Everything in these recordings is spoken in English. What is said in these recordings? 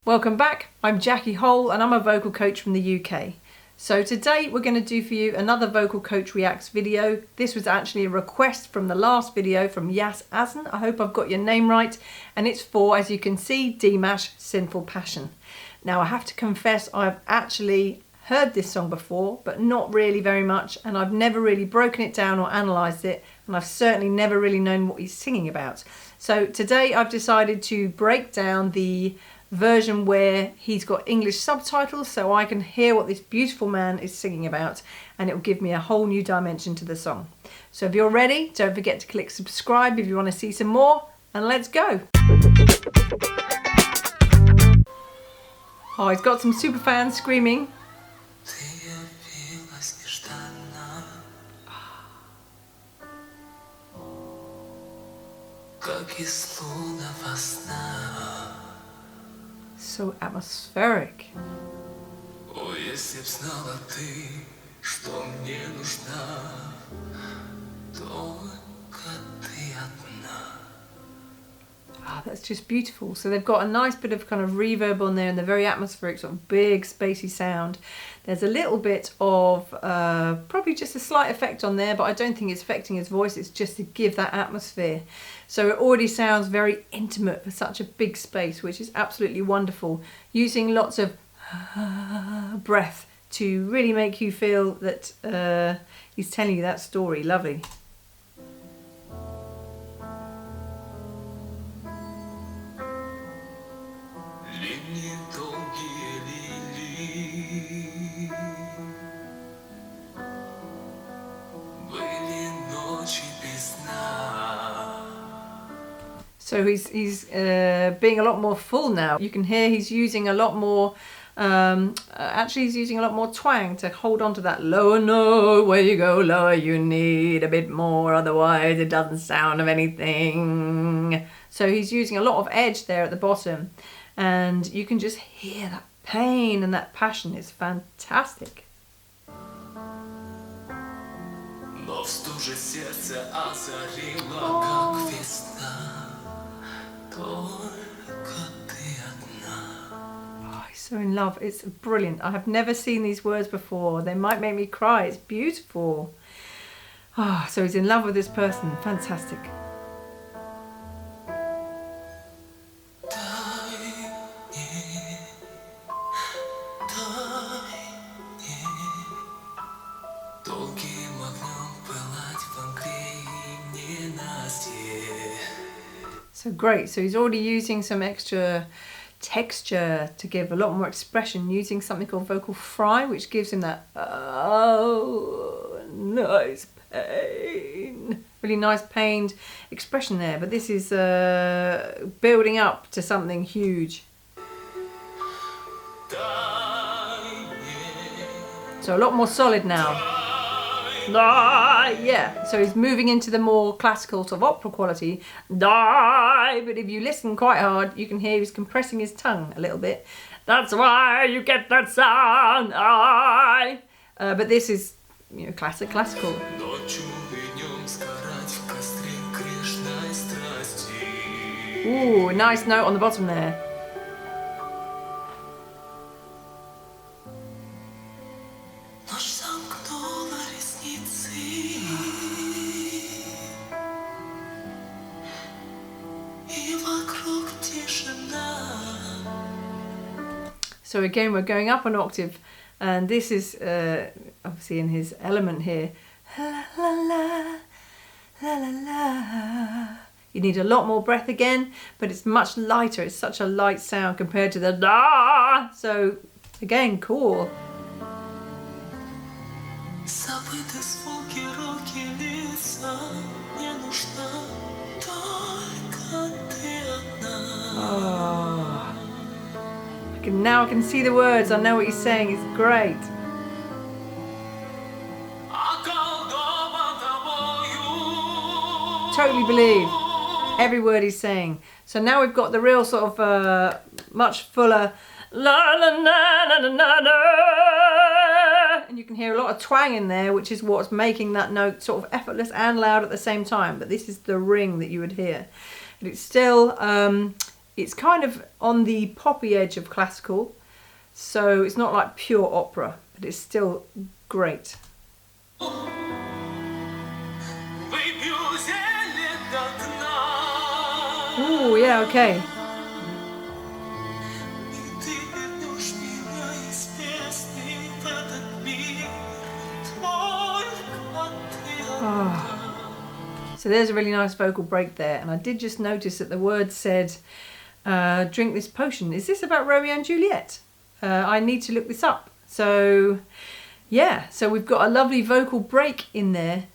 Welcome back, I'm Jackie Hole and I'm a vocal coach from the UK. So today we're going to do for you another Vocal Coach Reacts video. This was actually a request from the last video from Yas Azen. I hope I've got your name right. And it's for, as you can see, Dimash Sinful Passion. Now I have to confess I've actually heard this song before, but not really very much, and I've never really broken it down or analysed it, and I've certainly never really known what he's singing about. So today I've decided to break down the version where he's got English subtitles so I can hear what this beautiful man is singing about, and it will give me a whole new dimension to the song. So if you're ready, don't forget to click subscribe if you want to see some more, and let's go. Oh, he's got some super fans screaming. So atmospheric. Ah, that's just beautiful. So they've got a nice bit of kind of reverb on there and the very atmospheric sort of big spacey sound. There's a little bit of probably just a slight effect on there, but I don't think it's affecting his voice. It's just to give that atmosphere. So it already sounds very intimate for such a big space, which is absolutely wonderful. Using lots of breath to really make you feel that he's telling you that story. Lovely. So he's being a lot more full now. You can hear he's using a lot more, actually he's using a lot more twang to hold on to that lower note. Where you go lower, you need a bit more, otherwise it doesn't sound of anything. So he's using a lot of edge there at the bottom, and you can just hear that pain and that passion. Is fantastic. Oh, he's so in love. It's brilliant. I have never seen these words before. They might make me cry. It's beautiful. Ah, so he's in love with this person. Fantastic. So great, so he's already using some extra texture to give a lot more expression, using something called vocal fry, which gives him that, oh, nice pain. Really nice pained expression there, but this is building up to something huge. So a lot more solid now. Yeah, so he's moving into the more classical sort of opera quality. But if you listen quite hard, you can hear he's compressing his tongue a little bit. That's why you get that sound. But this is, you know, classical. Ooh, nice note on the bottom there. So again, we're going up an octave, and this is obviously in his element here. La, la, la, la, la, la. You need a lot more breath again, but it's much lighter. It's such a light sound compared to the da. So again, cool. Oh. Now I can see the words, I know what he's saying, it's great. Totally believe every word he's saying. So now we've got the real sort of much fuller la la la la la la, and you can hear a lot of twang in there, which is what's making that note sort of effortless and loud at the same time. But this is the ring that you would hear. But it's still It's kind of on the poppy edge of classical, so it's not like pure opera, but it's still great. Ooh, yeah, okay. Oh. So there's a really nice vocal break there, and I did just notice that the word said drink this potion. Is this about Romeo and Juliet? I need to look this up. So yeah, so we've got a lovely vocal break in there.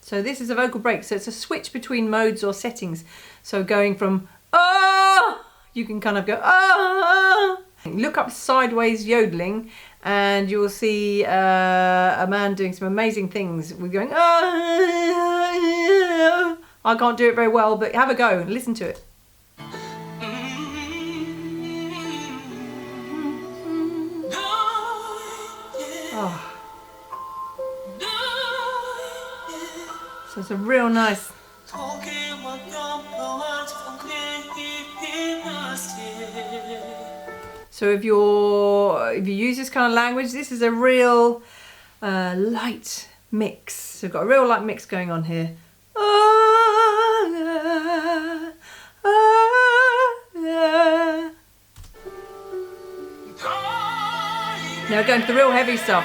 So this is a vocal break, so it's a switch between modes or settings. So going from you can kind of go look up sideways yodeling, and you'll see a man doing some amazing things with going I can't do it very well, but have a go and listen to it. Oh. So it's a real nice. So if you use this kind of language, this is a real light mix. So we've got a real light mix going on here. Now we're going to the real heavy stuff.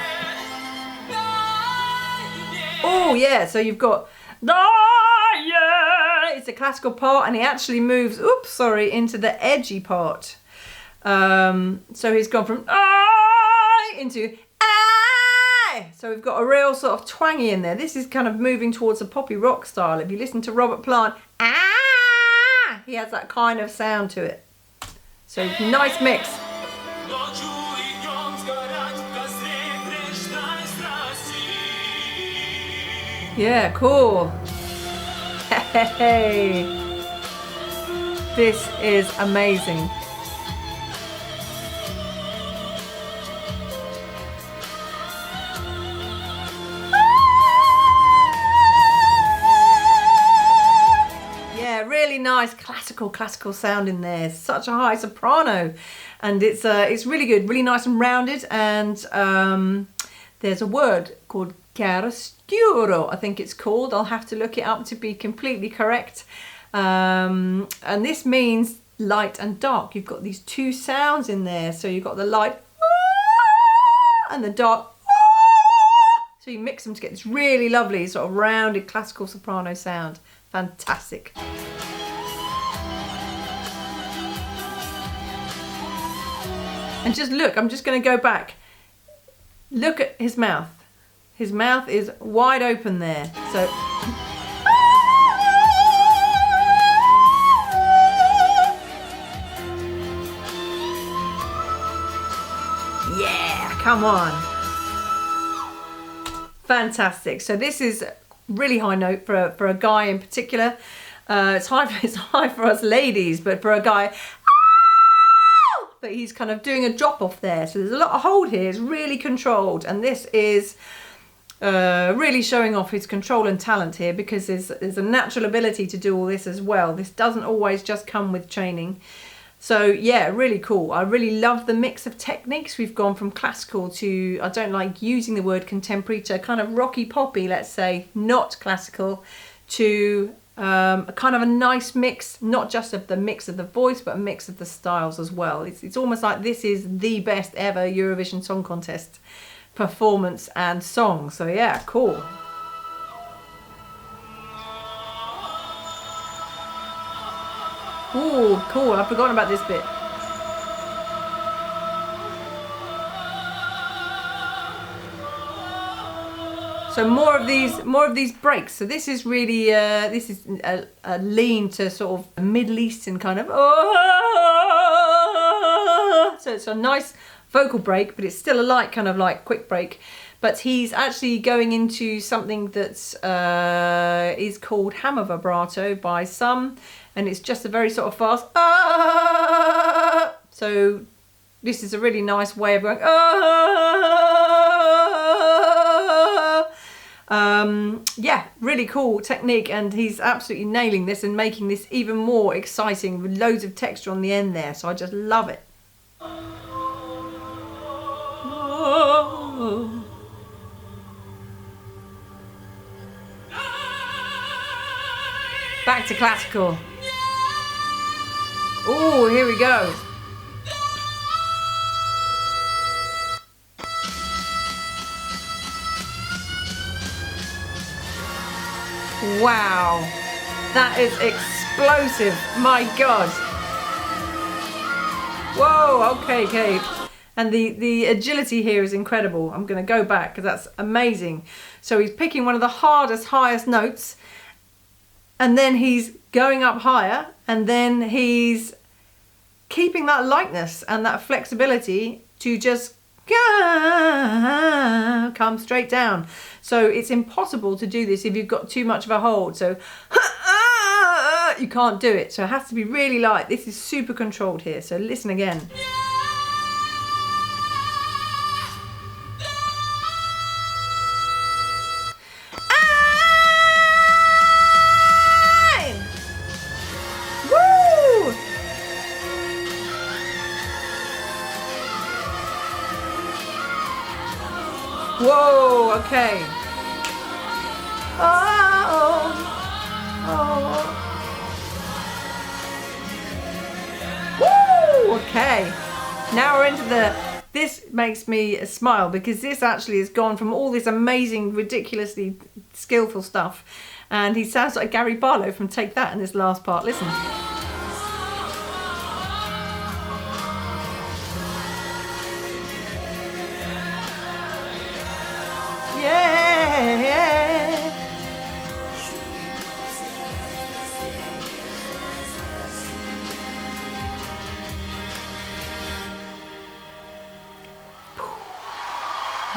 Oh yeah, so you've got it's a classical part, and he actually moves into the edgy part. So he's gone from into so we've got a real sort of twangy in there. This is kind of moving towards a poppy rock style. If you listen to Robert Plant, he has that kind of sound to it. So nice mix. Yeah, cool. Hey, this is amazing. Yeah, really nice classical sound in there. Such a high soprano, and it's really good, really nice and rounded. And there's a word called Chiaroscuro, I think it's called. I'll have to look it up to be completely correct. And this means light and dark. You've got these two sounds in there. So you've got the light and the dark. So you mix them to get this really lovely sort of rounded classical soprano sound. Fantastic. And just look, I'm just going to go back. Look at his mouth. His mouth is wide open there. So yeah, come on. Fantastic. So this is really high note for a guy in particular. It's high for us ladies, but for a guy, but he's kind of doing a drop off there. So there's a lot of hold here. It's really controlled, and this is really showing off his control and talent here, because there's a natural ability to do all this as well. This doesn't always just come with training. So yeah, really cool. I really love the mix of techniques. We've gone from classical to, I don't like using the word contemporary, to kind of rocky poppy, let's say, not classical, to a kind of a nice mix, not just of the mix of the voice, but a mix of the styles as well. It's almost like this is the best ever Eurovision Song Contest performance and song. So yeah, cool. Ooh, cool. I've forgotten about this bit. So more of these breaks. So this is really this is a lean to sort of Middle Eastern kind of. So it's a nice vocal break, but it's still a light kind of like quick break. But he's actually going into something that's is called hammer vibrato by some, and it's just a very sort of fast. So this is a really nice way of going. Yeah, really cool technique, and he's absolutely nailing this and making this even more exciting with loads of texture on the end there, so I just love it. Back to classical. Oh, here we go. Wow, that is explosive, my God. Whoa, okay. And the agility here is incredible. I'm going to go back because that's amazing. So he's picking one of the hardest, highest notes, and then he's going up higher, and then he's keeping that lightness and that flexibility to just come straight down. So it's impossible to do this if you've got too much of a hold. So you can't do it. So it has to be really light. This is super controlled here. So listen again. Whoa, okay. Woo, okay. Now we're into this makes me smile because this actually has gone from all this amazing, ridiculously skillful stuff, and he sounds like Gary Barlow from Take That in this last part. Listen.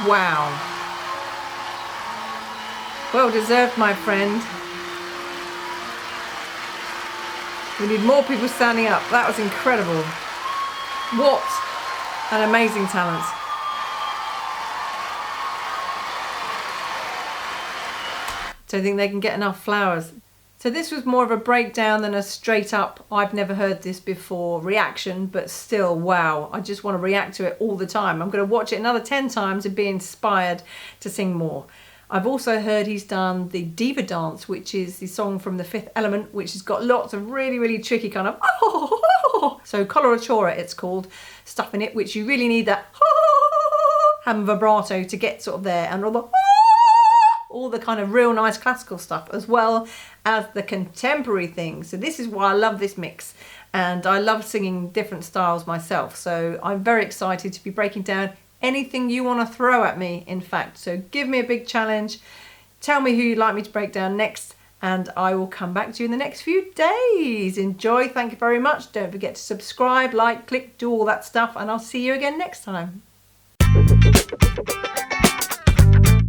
Wow. Well deserved, my friend. We need more people standing up. That was incredible. What an amazing talent. Don't think they can get enough flowers. So this was more of a breakdown than a straight up, I've never heard this before reaction, but still, wow, I just want to react to it all the time. I'm going to watch it another 10 times and be inspired to sing more. I've also heard he's done the Diva Dance, which is the song from The Fifth Element, which has got lots of really, really tricky kind of so coloratura it's called, stuff in it, which you really need that ham vibrato to get sort of there, and all the kind of real nice classical stuff as well as the contemporary things. So this is why I love this mix, and I love singing different styles myself. So I'm very excited to be breaking down anything you want to throw at me, in fact. So give me a big challenge, tell me who you'd like me to break down next, and I will come back to you in the next few days. Enjoy, thank you very much. Don't forget to subscribe, like, click, do all that stuff, and I'll see you again next time.